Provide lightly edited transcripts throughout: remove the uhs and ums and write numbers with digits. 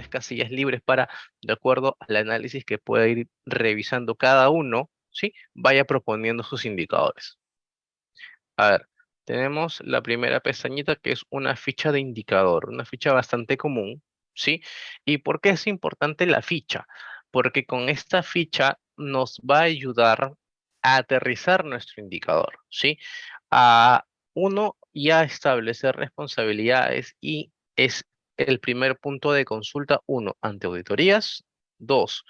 casillas libres para, de acuerdo al análisis que pueda ir revisando cada uno, ¿sí? Vaya proponiendo sus indicadores. A ver, tenemos la primera pestañita que es una ficha de indicador, una ficha bastante común, ¿sí? ¿Y por qué es importante la ficha? Porque con esta ficha nos va a ayudar a aterrizar nuestro indicador, ¿sí? A uno, ya establecer responsabilidades y es el primer punto de consulta, uno, ante auditorías, dos,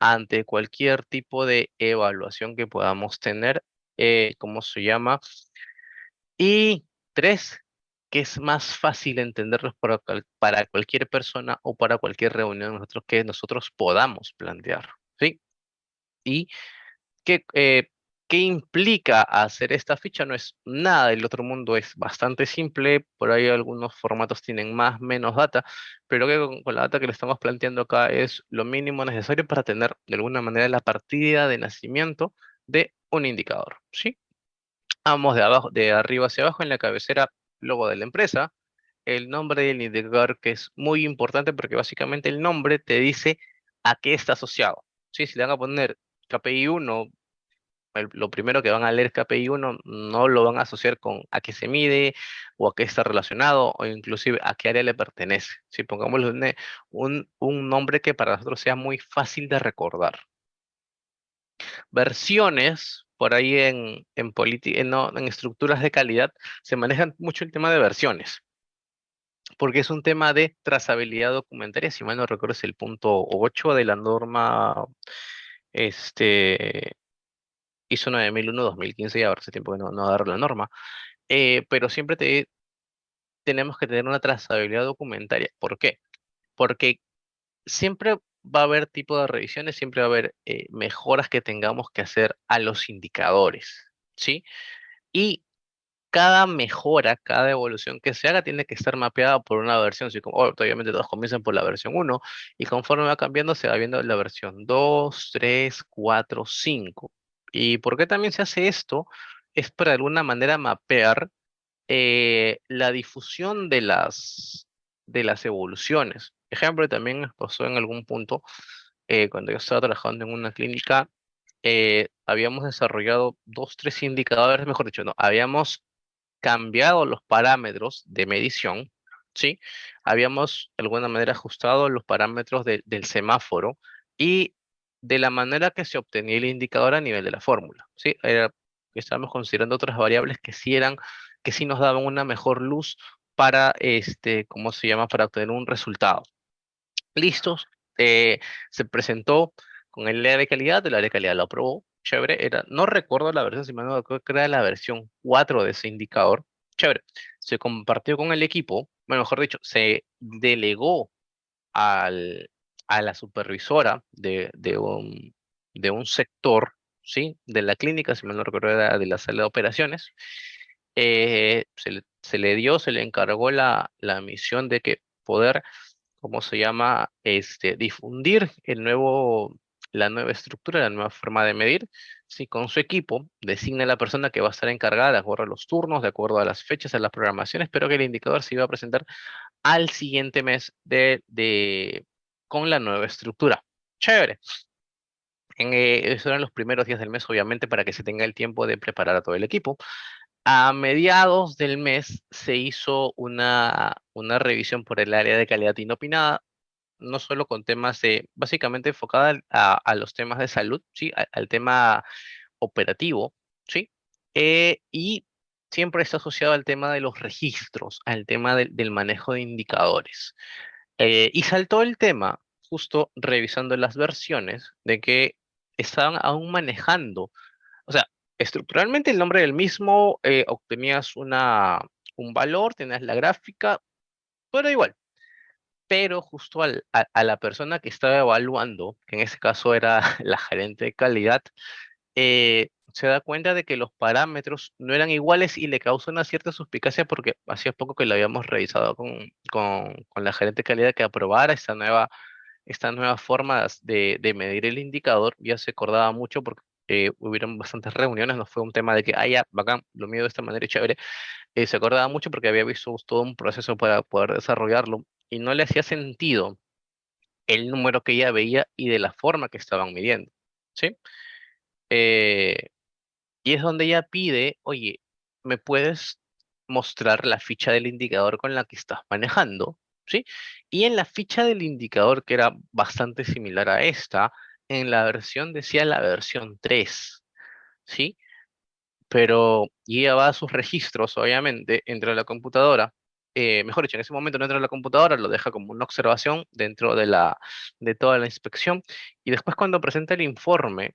ante cualquier tipo de evaluación que podamos tener, ¿cómo se llama? Y tres, que es más fácil entenderlos para cualquier persona o para cualquier reunión nosotros, que nosotros podamos plantear, ¿sí? Y qué, qué implica hacer esta ficha, no es nada del otro mundo, es bastante simple, por ahí algunos formatos tienen más, menos data, pero que con la data que le estamos planteando acá es lo mínimo necesario para tener de alguna manera la partida de nacimiento de un indicador, ¿sí? Vamos de abajo, de arriba hacia abajo en la cabecera, logo de la empresa, el nombre del indicador, que es muy importante porque básicamente el nombre te dice a qué está asociado. Sí, si le van a poner KPI 1, lo primero que van a leer KPI 1 no lo van a asociar con a qué se mide o a qué está relacionado o inclusive a qué área le pertenece. Si pongámosle un nombre que para nosotros sea muy fácil de recordar. Versiones, por ahí no, en estructuras de calidad, se manejan mucho el tema de versiones, porque es un tema de trazabilidad documentaria, si mal no recuerdo es el punto 8 de la norma este, ISO 9001-2015, ya hace tiempo que no agarro la norma, pero siempre tenemos que tener una trazabilidad documentaria. ¿Por qué? Porque siempre va a haber tipo de revisiones, siempre va a haber mejoras que tengamos que hacer a los indicadores, ¿sí? Y cada mejora, cada evolución que se haga tiene que estar mapeada por una versión, así como, obviamente todos comienzan por la versión 1 y conforme va cambiando se va viendo la versión 2, 3, 4, 5. ¿Y por qué también se hace esto? Es para de alguna manera mapear la difusión de las evoluciones. Ejemplo, también nos pasó en algún punto, cuando yo estaba trabajando en una clínica, habíamos desarrollado dos, tres indicadores, mejor dicho, no, habíamos cambiado los parámetros de medición, ¿sí? Habíamos de alguna manera ajustado los parámetros del semáforo y de la manera que se obtenía el indicador a nivel de la fórmula, ¿sí? Estábamos considerando otras variables que sí nos daban una mejor luz para, ¿cómo se llama? Para obtener un resultado. Listos, se presentó con el área de calidad lo aprobó, chévere, no recuerdo la versión, si me no creo que era la versión 4 de ese indicador, chévere, se compartió con el equipo, bueno, mejor dicho, se delegó al, a la supervisora de un sector, ¿sí? De la clínica, si mal no recuerdo, era de la sala de operaciones, se le encargó la misión de que poder, ¿cómo se llama? Difundir la nueva estructura, la nueva forma de medir, sí, con su equipo, designa a la persona que va a estar encargada de acuerdo a los turnos, de acuerdo a las fechas, a las programaciones, pero que el indicador se iba a presentar al siguiente mes con la nueva estructura. Chévere. Esos eran los primeros días del mes, obviamente, para que se tenga el tiempo de preparar a todo el equipo. A mediados del mes se hizo una revisión por el área de calidad inopinada, no solo con temas básicamente enfocada a los temas de salud, ¿sí? Al tema operativo, ¿sí? Y siempre está asociado al tema de los registros, al tema del manejo de indicadores. Y saltó el tema, justo revisando las versiones, de que estaban aún manejando, o sea, estructuralmente el nombre del mismo, obtenías un valor, tenías la gráfica, pero igual. Pero justo a la persona que estaba evaluando, que en ese caso era la gerente de calidad, se da cuenta de que los parámetros no eran iguales y le causa una cierta suspicacia porque hacía poco que lo habíamos revisado con la gerente de calidad que aprobara esta nueva forma de medir el indicador. Ya se acordaba mucho porque hubieron bastantes reuniones, no fue un tema de que, ya, bacán, lo mido de esta manera y chévere. Se acordaba mucho porque había visto todo un proceso para poder desarrollarlo y no le hacía sentido el número que ella veía y de la forma que estaban midiendo, ¿sí? Eh, y es donde ella pide, oye, ¿me puedes mostrar la ficha del indicador con la que estás manejando? ¿Sí? Y en la ficha del indicador, que era bastante similar a esta, en la versión decía la versión 3, ¿sí? Pero y ella va a sus registros, obviamente, entra a la computadora. Mejor dicho, en ese momento no entra a la computadora, lo deja como una observación dentro de toda la inspección. Y después cuando presenta el informe,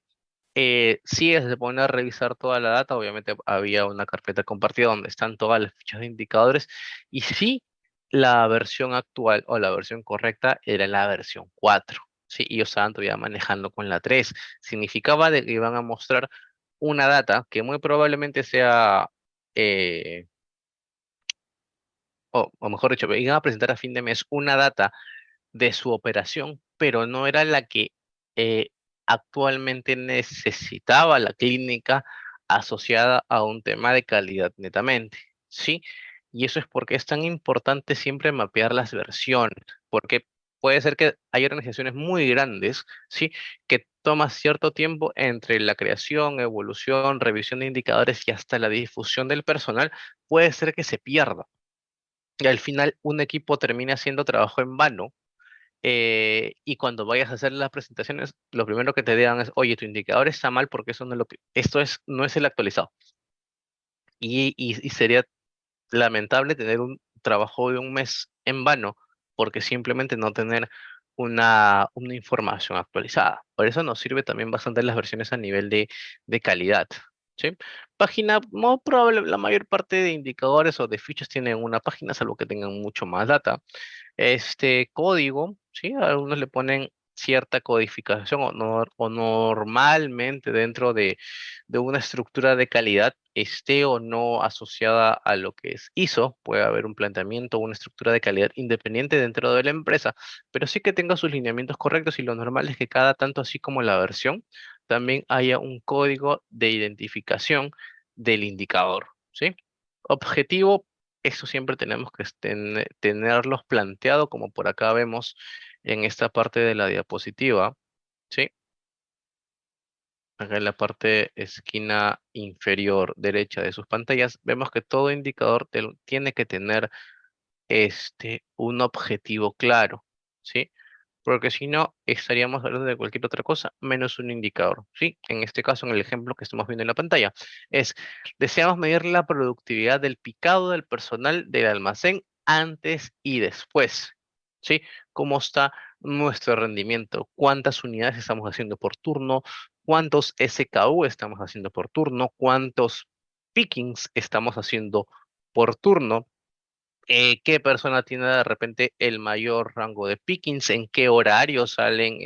sí, se pone a revisar toda la data. Obviamente había una carpeta compartida donde están todas las fichas de indicadores. Y sí, la versión actual o la versión correcta era la versión 4. Sí, y ellos estaban todavía manejando con la 3. Significaba de que iban a mostrar una data que muy probablemente sea, eh, o mejor dicho, iban a presentar a fin de mes una data de su operación, pero no era la que eh, actualmente necesitaba la clínica asociada a un tema de calidad netamente, ¿sí? Y eso es porque es tan importante siempre mapear las versiones, porque puede ser que hay organizaciones muy grandes, ¿sí? Que toma cierto tiempo entre la creación, evolución, revisión de indicadores y hasta la difusión del personal, puede ser que se pierda. Y al final un equipo termina haciendo trabajo en vano, y cuando vayas a hacer las presentaciones, lo primero que te digan es, oye, tu indicador está mal porque eso no es lo que, esto es, no es el actualizado. Y sería lamentable tener un trabajo de un mes en vano porque simplemente no tener una información actualizada. Por eso nos sirve también bastante las versiones a nivel de calidad. ¿Sí? Página, muy probable, la mayor parte de indicadores o de fichas tienen una página, salvo que tengan mucho más data. Este código, ¿sí? Algunos le ponen cierta codificación o normalmente dentro de una estructura de calidad esté o no asociada a lo que es ISO, puede haber un planteamiento, una estructura de calidad independiente dentro de la empresa, pero sí que tenga sus lineamientos correctos y lo normal es que cada tanto, así como la versión, también haya un código de identificación del indicador, ¿sí? Objetivo, eso siempre tenemos que tenerlos planteado, como por acá vemos en esta parte de la diapositiva, ¿sí? Acá en la parte esquina inferior derecha de sus pantallas, vemos que todo indicador tiene que tener un objetivo claro, ¿sí? Porque si no, estaríamos hablando de cualquier otra cosa menos un indicador, ¿sí? En este caso, en el ejemplo que estamos viendo en la pantalla, es, deseamos medir la productividad del picado del personal del almacén antes y después, ¿sí? ¿Cómo está nuestro rendimiento? ¿Cuántas unidades estamos haciendo por turno? ¿Cuántos SKU estamos haciendo por turno? ¿Cuántos pickings estamos haciendo por turno? ¿Qué persona tiene de repente el mayor rango de pickings? ¿En qué horario salen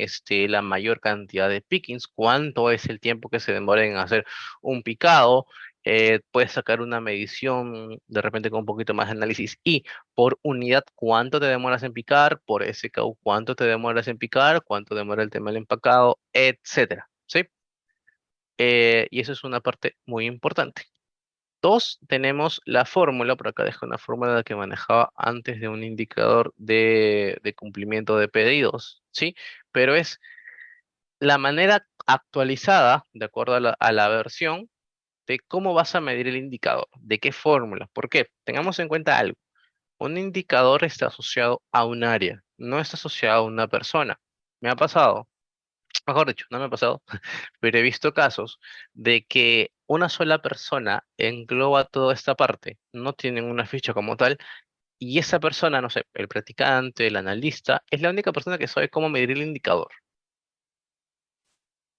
la mayor cantidad de pickings? ¿Cuánto es el tiempo que se demora en hacer un picado? Puedes sacar una medición de repente con un poquito más de análisis y por unidad, ¿cuánto te demoras en picar? Por SKU, ¿cuánto te demoras en picar? ¿Cuánto demora el tema del empacado? Etcétera, ¿sí? Y eso es una parte muy importante. Dos, tenemos la fórmula, por acá dejo una fórmula que manejaba antes de un indicador de cumplimiento de pedidos, ¿sí? Pero es la manera actualizada, de acuerdo a la versión, de cómo vas a medir el indicador, de qué fórmula. ¿Por qué? Tengamos en cuenta algo. Un indicador está asociado a un área, no está asociado a una persona. Me ha pasado, mejor dicho, no me ha pasado, pero he visto casos de que una sola persona engloba toda esta parte, no tienen una ficha como tal, y esa persona, no sé, el practicante, el analista, es la única persona que sabe cómo medir el indicador.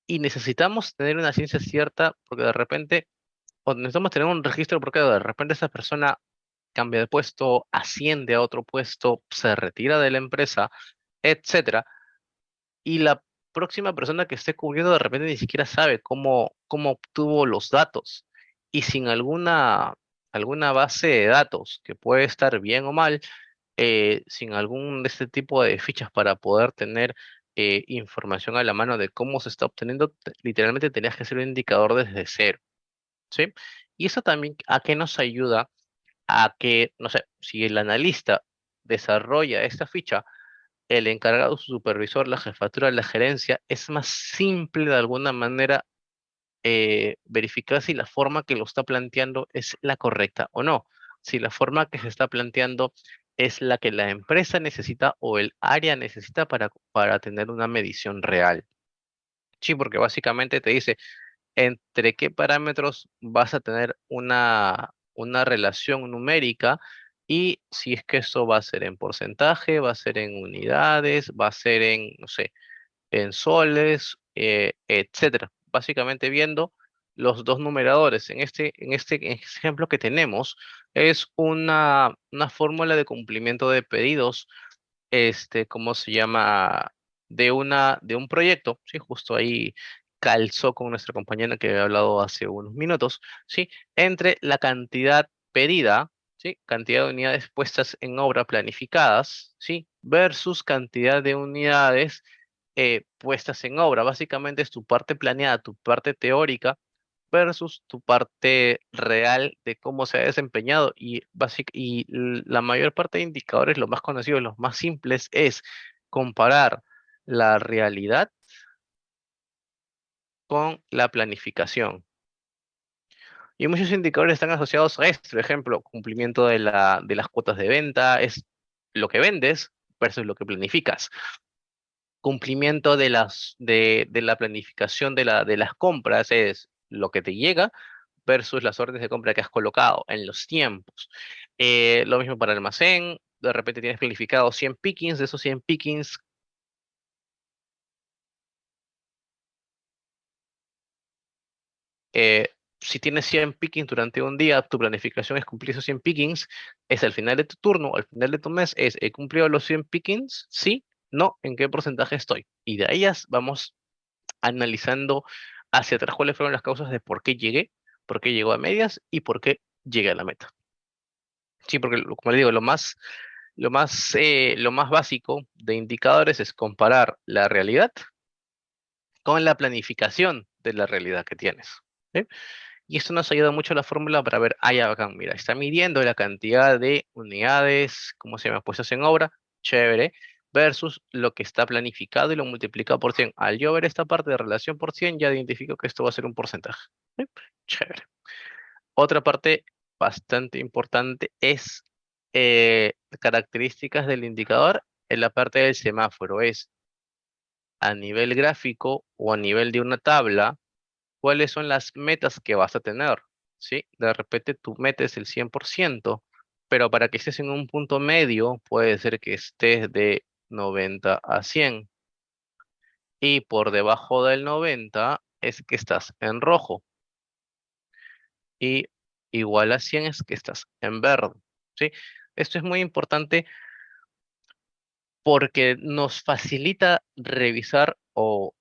Y necesitamos tener una ciencia cierta, porque de repente, o necesitamos tener un registro, porque de repente esa persona cambia de puesto, asciende a otro puesto, se retira de la empresa, etcétera. Y la próxima persona que esté cubriendo de repente ni siquiera sabe cómo obtuvo los datos. Y sin alguna base de datos que puede estar bien o mal, sin algún de este tipo de fichas para poder tener información a la mano de cómo se está obteniendo, literalmente tenías que hacer un indicador desde cero, ¿sí? Y eso también a qué nos ayuda a que, no sé, si el analista desarrolla esta ficha, el encargado, su supervisor, la jefatura, la gerencia, es más simple de alguna manera verificar si la forma que lo está planteando es la correcta o no. Si la forma que se está planteando es la que la empresa necesita o el área necesita para tener una medición real. Sí, porque básicamente te dice entre qué parámetros vas a tener una relación numérica y si es que eso va a ser en porcentaje, va a ser en unidades, va a ser en, no sé, en soles, etcétera. Básicamente viendo los dos numeradores. En este ejemplo que tenemos es una fórmula de cumplimiento de pedidos, ¿cómo se llama? De un proyecto, ¿sí? Justo ahí calzó con nuestra compañera que había hablado hace unos minutos, ¿sí? Entre la cantidad pedida, ¿sí? Cantidad de unidades puestas en obra planificadas, ¿sí? Versus cantidad de unidades puestas en obra. Básicamente es tu parte planeada, tu parte teórica versus tu parte real de cómo se ha desempeñado. Y la mayor parte de indicadores, los más conocidos, los más simples, es comparar la realidad con la planificación. Y muchos indicadores están asociados a esto. Por ejemplo, cumplimiento de las cuotas de venta, es lo que vendes versus lo que planificas. Cumplimiento de la planificación de las compras es lo que te llega versus las órdenes de compra que has colocado en los tiempos. Lo mismo para el almacén, de repente tienes planificado 100 pickings, de esos 100 pickings, eh, si tienes 100 pickings durante un día, tu planificación es cumplir esos 100 pickings, es al final de tu turno, al final de tu mes, es, ¿he cumplido los 100 pickings? Sí, no, ¿en qué porcentaje estoy? Y de ahí vamos analizando hacia atrás cuáles fueron las causas de por qué llegó a medias y por qué llegué a la meta. Sí, porque como le digo, lo más básico de indicadores es comparar la realidad con la planificación de la realidad que tienes. ¿Sí? Y esto nos ayuda mucho a la fórmula para ver, ah, ya bacán, mira, está midiendo la cantidad de unidades, ¿cómo se llama? Puestas en obra, chévere, versus lo que está planificado y lo multiplica por 100. Al yo ver esta parte de relación por 100, ya identifico que esto va a ser un porcentaje. ¿Sí? Chévere. Otra parte bastante importante es características del indicador en la parte del semáforo. Es a nivel gráfico o a nivel de una tabla, cuáles son las metas que vas a tener. ¿Sí? De repente tu meta es el 100%, pero para que estés en un punto medio, puede ser que estés de 90 a 100. Y por debajo del 90 es que estás en rojo. Y igual a 100 es que estás en verde. ¿Sí? Esto es muy importante porque nos facilita revisar o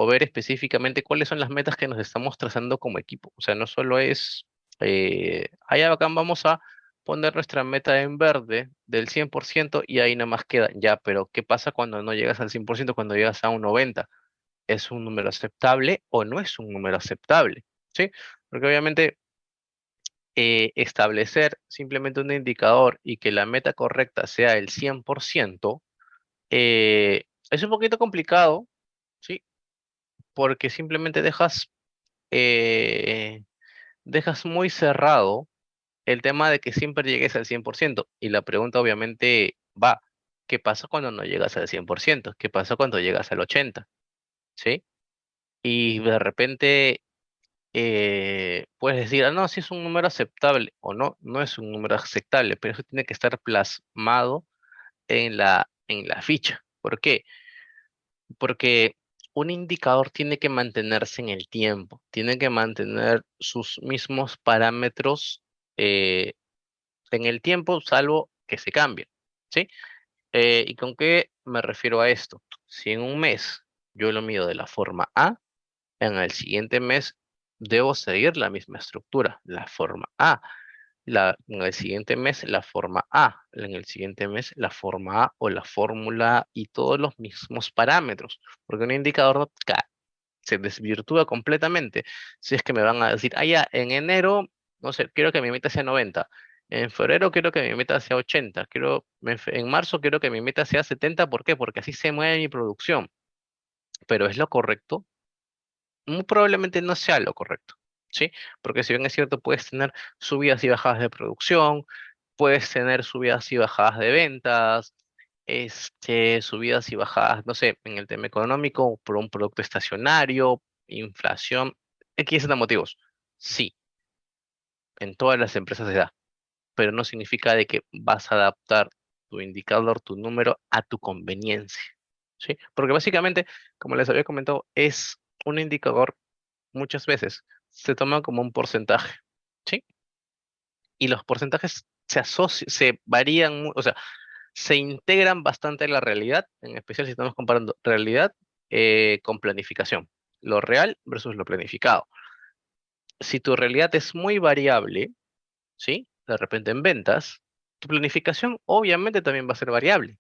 ver específicamente cuáles son las metas que nos estamos trazando como equipo. O sea, no solo es, allá bacán, vamos a poner nuestra meta en verde del 100% y ahí nada más queda. Ya, pero ¿qué pasa cuando no llegas al 100%, cuando llegas a un 90%? ¿Es un número aceptable o no es un número aceptable? ¿Sí? Porque obviamente establecer simplemente un indicador y que la meta correcta sea el 100%, es un poquito complicado, ¿sí? Porque simplemente eh, dejas muy cerrado el tema de que siempre llegues al 100%. Y la pregunta obviamente va, ¿qué pasa cuando no llegas al 100%? ¿Qué pasa cuando llegas al 80%? ¿Sí? Y de repente puedes decir, ah, no, si es un número aceptable o no, no es un número aceptable, pero eso tiene que estar plasmado en la ficha. ¿Por qué? Porque un indicador tiene que mantenerse en el tiempo, tiene que mantener sus mismos parámetros eh, en el tiempo, salvo que se cambien, ¿sí? ¿Y con qué me refiero a esto? Si en un mes yo lo mido de la forma A, en el siguiente mes debo seguir la misma estructura, la forma A. En el siguiente mes la forma A, en el siguiente mes la forma A o la fórmula y todos los mismos parámetros, porque un indicador se desvirtúa completamente. Si es que me van a decir, ah, ya, en enero, no sé, quiero que mi meta sea 90, En febrero quiero que mi meta sea 80, en marzo quiero que mi meta sea 70, ¿por qué? Porque así se mueve mi producción, pero ¿es lo correcto? Muy probablemente no sea lo correcto, ¿sí? Porque si bien es cierto, puedes tener subidas y bajadas de producción, puedes tener subidas y bajadas de ventas, subidas y bajadas, no sé, en el tema económico, por un producto estacionario, inflación, X de motivos. Sí, en todas las empresas se da, pero no significa de que vas a adaptar tu indicador, tu número a tu conveniencia, ¿sí? Porque básicamente, como les había comentado, es un indicador muchas veces se toma como un porcentaje, ¿sí? Y los porcentajes se varían, o sea, se integran bastante en la realidad, en especial si estamos comparando realidad con planificación, lo real versus lo planificado. Si tu realidad es muy variable, ¿sí? De repente en ventas, tu planificación obviamente también va a ser variable,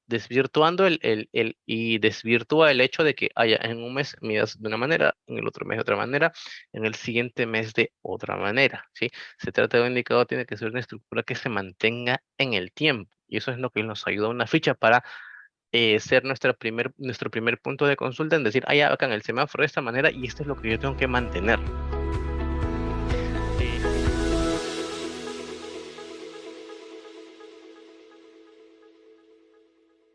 desvirtuando y desvirtúa el hecho de que haya en un mes midas de una manera, en el otro mes de otra manera, en el siguiente mes de otra manera, ¿sí? Se trata de un indicador, tiene que ser una estructura que se mantenga en el tiempo, y eso es lo que nos ayuda a una ficha para ser nuestro primer punto de consulta en decir, ah, ya, acá en el semáforo de esta manera, y esto es lo que yo tengo que mantener.